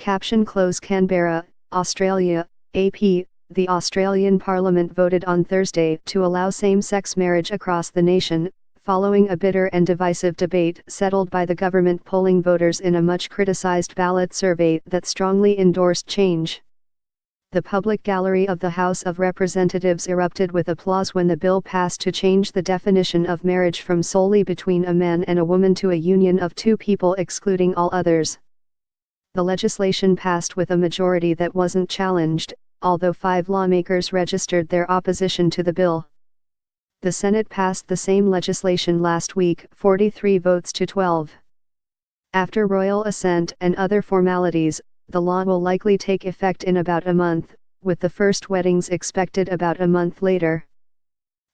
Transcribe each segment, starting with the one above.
Caption close Canberra, Australia, AP. The Australian Parliament voted on Thursday to allow same-sex marriage across the nation, following a bitter and divisive debate settled by the government polling voters in a much-criticised ballot survey that strongly endorsed change. The public gallery of the House of Representatives erupted with applause when the bill passed to change the definition of marriage from solely between a man and a woman to a union of two people excluding all others. The legislation passed with a majority that wasn't challenged, although 5 lawmakers registered their opposition to the bill. The Senate passed the same legislation last week, 43 votes to 12. After royal assent and other formalities, the law will likely take effect in about a month, with the first weddings expected about a month later.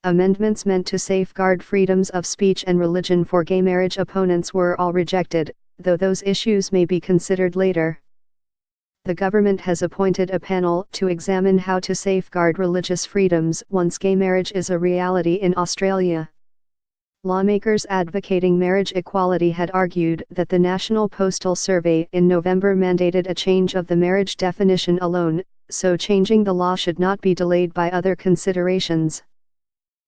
Amendments meant to safeguard freedoms of speech and religion for gay marriage opponents were all rejected, though those issues may be considered later. The government has appointed a panel to examine how to safeguard religious freedoms once gay marriage is a reality in Australia. Lawmakers advocating marriage equality had argued that the National Postal Survey in November mandated a change of the marriage definition alone, so changing the law should not be delayed by other considerations.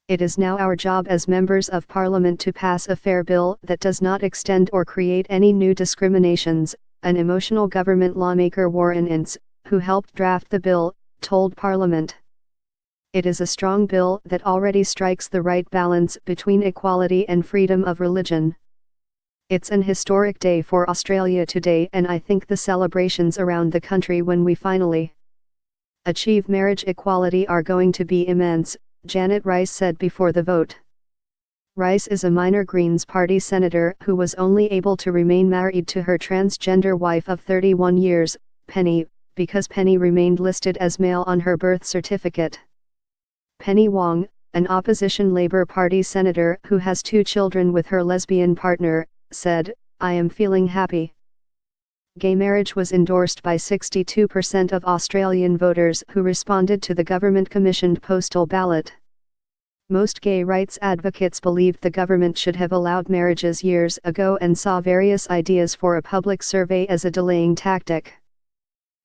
It is now our job as members of Parliament to pass a fair bill that does not extend or create any new discriminations, an emotional government lawmaker Warren Ince, who helped draft the bill, told Parliament. It is a strong bill that already strikes the right balance between equality and freedom of religion. It's an historic day for Australia today, and I think the celebrations around the country when we finally achieve marriage equality are going to be immense, Janet Rice said before the vote. Rice is a minor Greens Party senator who was only able to remain married to her transgender wife of 31 years, Penny, because Penny remained listed as male on her birth certificate. Penny Wong, an opposition Labour Party senator who has 2 children with her lesbian partner, said, "I am feeling happy." Gay marriage was endorsed by 62% of Australian voters who responded to the government-commissioned postal ballot. Most gay rights advocates believed the government should have allowed marriages years ago and saw various ideas for a public survey as a delaying tactic.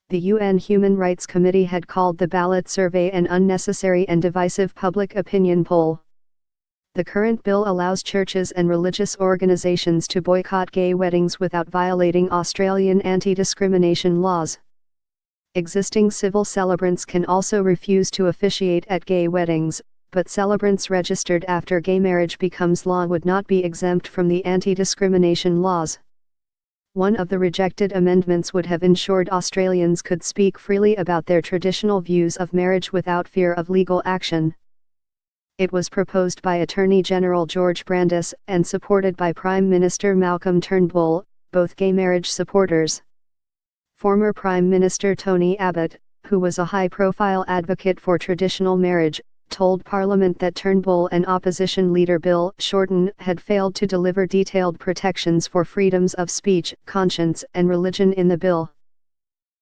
The UN Human Rights Committee had called the ballot survey an unnecessary and divisive public opinion poll. The current bill allows churches and religious organisations to boycott gay weddings without violating Australian anti-discrimination laws. Existing civil celebrants can also refuse to officiate at gay weddings, but celebrants registered after gay marriage becomes law would not be exempt from the anti-discrimination laws. One of the rejected amendments would have ensured Australians could speak freely about their traditional views of marriage without fear of legal action. It was proposed by Attorney General George Brandis and supported by Prime Minister Malcolm Turnbull, both gay marriage supporters. Former Prime Minister Tony Abbott, who was a high-profile advocate for traditional marriage, told Parliament that Turnbull and opposition leader Bill Shorten had failed to deliver detailed protections for freedoms of speech, conscience and religion in the bill.